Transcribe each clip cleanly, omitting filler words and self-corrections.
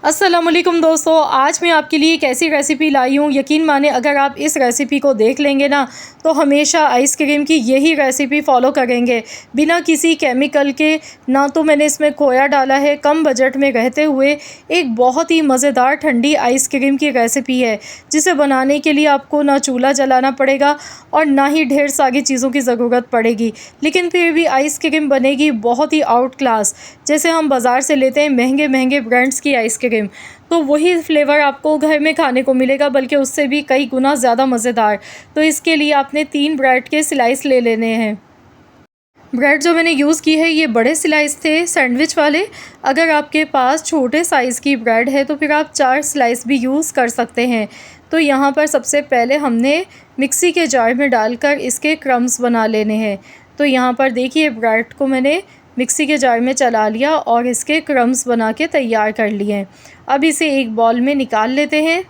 अस्सलामुअलैकुम दोस्तों, आज मैं आपके लिए एक ऐसी रेसिपी लाई हूँ। यकीन माने अगर आप इस रेसिपी को देख लेंगे ना तो हमेशा आइसक्रीम की यही रेसिपी फ़ॉलो करेंगे बिना किसी केमिकल के। ना तो मैंने इसमें खोया डाला है, कम बजट में रहते हुए एक बहुत ही मज़ेदार ठंडी आइसक्रीम की रेसिपी है, जिसे बनाने के लिए आपको ना चूल्हा जलाना पड़ेगा और ना ही ढेर सारी चीज़ों की ज़रूरत पड़ेगी। लेकिन फिर भी आइसक्रीम बनेगी बहुत ही आउट क्लास। जैसे हम बाज़ार से लेते हैं महंगे महंगे ब्रांड्स की आइसक्रीम, तो वही फ्लेवर आपको घर में खाने को मिलेगा, बल्कि उससे भी कई गुना ज़्यादा मज़ेदार। तो इसके लिए आपने 3 ब्रेड के स्लाइस ले लेने हैं। ब्रेड जो मैंने यूज़ की है ये बड़े स्लाइस थे, सैंडविच वाले। अगर आपके पास छोटे साइज़ की ब्रेड है तो फिर आप 4 स्लाइस भी यूज़ कर सकते हैं। तो यहाँ पर सबसे पहले हमने मिक्सी के जार में डालकर इसके क्रम्स बना लेने हैं। तो यहाँ पर देखिए ब्रेड को मैंने मिक्सी के जार में चला लिया और इसके क्रम्स बना के तैयार कर लिए हैं। अब इसे एक बाउल में निकाल लेते हैं।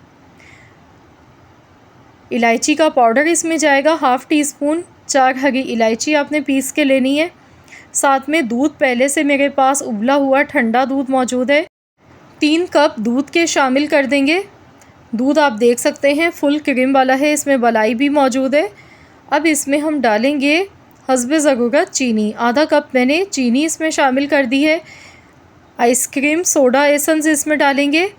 इलायची का पाउडर इसमें जाएगा हाफ़ टी स्पून। 4 हरी इलायची आपने पीस के लेनी है। साथ में दूध पहले से मेरे पास उबला हुआ ठंडा दूध मौजूद है। 3 कप दूध के शामिल कर देंगे। दूध आप देख सकते हैं फुल क्रीम वाला है, इसमें मलाई भी मौजूद है। अब इसमें हम डालेंगे हस्बे ज़रूरत चीनी। आधा कप मैंने चीनी इसमें शामिल कर दी है। आइसक्रीम सोडा एसेंस इसमें डालेंगे।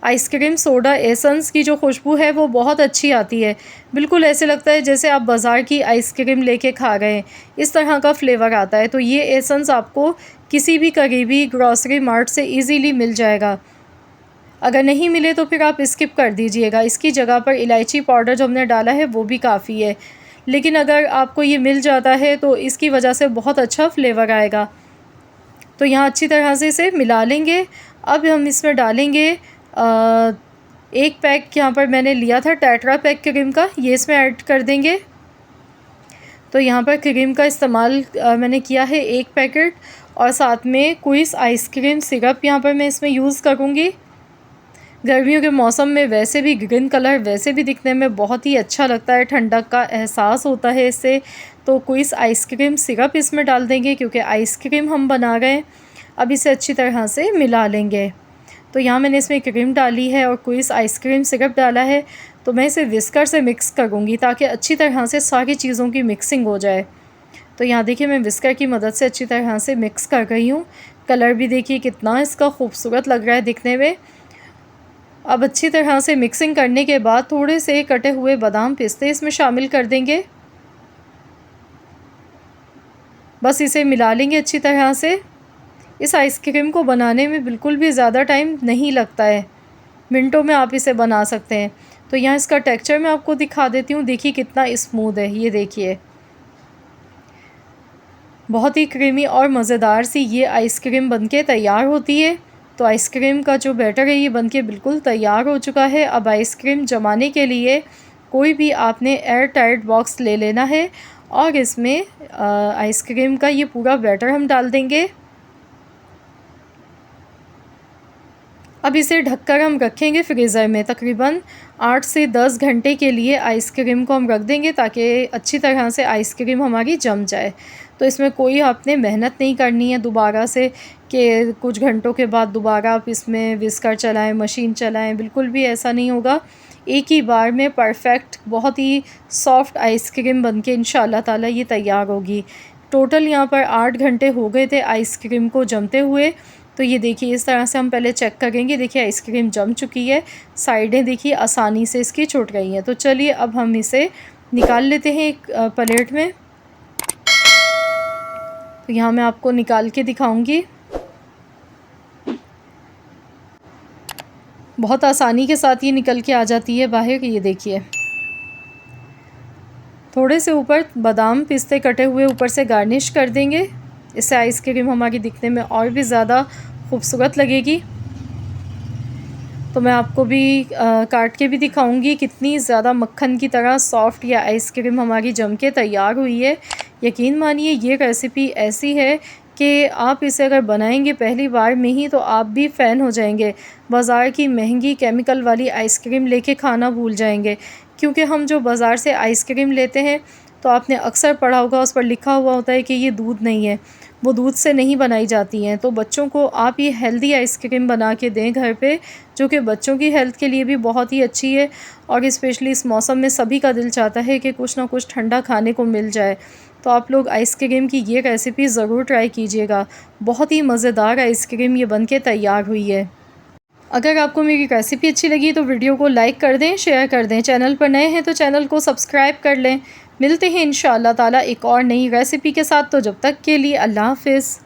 आइसक्रीम सोडा एसेंस की जो खुशबू है वो बहुत अच्छी आती है। बिल्कुल ऐसे लगता है जैसे आप बाज़ार की आइसक्रीम लेके खा रहे हैं, इस तरह का फ्लेवर आता है। तो ये एसेंस आपको किसी भी करीबी ग्रॉसरी मार्ट से इजीली मिल जाएगा। अगर नहीं मिले तो फिर आप स्किप कर दीजिएगा। इसकी जगह पर इलायची पाउडर जो हमने डाला है वो भी काफ़ी है। लेकिन अगर आपको ये मिल जाता है तो इसकी वजह से बहुत अच्छा फ्लेवर आएगा। तो यहाँ अच्छी तरह से इसे मिला लेंगे। अब हम इसमें डालेंगे 1 पैक यहाँ पर मैंने लिया था टेट्रा पैक क्रीम का, ये इसमें ऐड कर देंगे। तो यहाँ पर क्रीम का इस्तेमाल मैंने किया है 1 पैकेट, और साथ में क्विस आइसक्रीम सिरप यहाँ पर मैं इसमें यूज़ करूँगी। गर्मियों के मौसम में वैसे भी ग्रीन कलर वैसे भी दिखने में बहुत ही अच्छा लगता है, ठंडक का एहसास होता है इससे। तो क्विस आइसक्रीम सिरप इसमें डाल देंगे क्योंकि आइसक्रीम हम बना रहे हैं। अब इसे अच्छी तरह से मिला लेंगे। तो यहाँ मैंने इसमें क्रीम डाली है और क्विस आइसक्रीम सिरप डाला है। तो मैं इसे विस्कर से मिक्स करूँगी ताकि अच्छी तरह से सारी चीज़ों की मिक्सिंग हो जाए। तो यहाँ देखिए मैं विस्कर की मदद से अच्छी तरह से मिक्स कर रही हूँ। कलर भी देखिए कितना इसका खूबसूरत लग रहा है दिखने में। अब अच्छी तरह से मिक्सिंग करने के बाद थोड़े से कटे हुए बादाम पिस्ते इसमें शामिल कर देंगे। बस इसे मिला लेंगे अच्छी तरह से। इस आइसक्रीम को बनाने में बिल्कुल भी ज़्यादा टाइम नहीं लगता है, मिनटों में आप इसे बना सकते हैं। तो यहाँ इसका टेक्सचर मैं आपको दिखा देती हूँ, देखिए कितना स्मूथ है। ये देखिए बहुत ही क्रीमी और मज़ेदार सी ये आइसक्रीम बनके तैयार होती है। तो आइसक्रीम का जो बैटर है ये बनके बिल्कुल तैयार हो चुका है। अब आइसक्रीम जमाने के लिए कोई भी आपने एयर टाइट बॉक्स ले लेना है और इसमें आइसक्रीम का ये पूरा बैटर हम डाल देंगे। अब इसे ढककर हम रखेंगे फ्रीज़र में तकरीबन 8 से 10 घंटे के लिए। आइसक्रीम को हम रख देंगे ताकि अच्छी तरह से आइसक्रीम हमारी जम जाए। तो इसमें कोई आपने मेहनत नहीं करनी है दोबारा से कि कुछ घंटों के बाद दोबारा आप इसमें विस्कर चलाएं, मशीन चलाएं, बिल्कुल भी ऐसा नहीं होगा। एक ही बार में परफेक्ट बहुत ही सॉफ्ट आइसक्रीम बनके इंशाल्लाह ताला ये तैयार होगी। टोटल यहाँ पर 8 घंटे हो गए थे आइसक्रीम को जमते हुए। तो ये देखिए इस तरह से हम पहले चेक करेंगे। देखिए आइसक्रीम जम चुकी है, साइडें देखिए आसानी से इसकी छूट गई हैं। तो चलिए अब हम इसे निकाल लेते हैं एक प्लेट में। तो यहाँ मैं आपको निकाल के दिखाऊंगी। बहुत आसानी के साथ ये निकल के आ जाती है बाहर। ये देखिए थोड़े से ऊपर बादाम पिस्ते कटे हुए ऊपर से गार्निश कर देंगे। इससे आइसक्रीम हमारी दिखने में और भी ज़्यादा खूबसूरत लगेगी। तो मैं आपको भी काट के भी दिखाऊंगी कितनी ज़्यादा मक्खन की तरह सॉफ्ट ये आइसक्रीम हमारी जम के तैयार हुई है। यकीन मानिए ये रेसिपी ऐसी है कि आप इसे अगर बनाएंगे पहली बार में ही तो आप भी फ़ैन हो जाएंगे। बाज़ार की महंगी केमिकल वाली आइसक्रीम लेके खाना भूल जाएंगे, क्योंकि हम जो बाज़ार से आइसक्रीम लेते हैं तो आपने अक्सर पढ़ा होगा उस पर लिखा हुआ होता है कि ये दूध नहीं है। वो दूध से नहीं बनाई जाती हैं। तो बच्चों को आप ये हेल्दी आइसक्रीम बना के दें घर पे, जो कि बच्चों की हेल्थ के लिए भी बहुत ही अच्छी है। और स्पेशली इस मौसम में सभी का दिल चाहता है कि कुछ ना कुछ ठंडा खाने को मिल जाए। तो आप लोग आइसक्रीम की ये रेसिपी ज़रूर ट्राई कीजिएगा। बहुत ही मज़ेदार आइसक्रीम ये बन के तैयार हुई है। अगर आपको मेरी रेसिपी अच्छी लगी तो वीडियो को लाइक कर दें, शेयर कर दें। चैनल पर नए हैं तो चैनल को सब्सक्राइब कर लें। मिलते हैं इंशाअल्लाह ताला एक और नई रेसिपी के साथ। तो जब तक के लिए अल्लाह हाफ़िज़।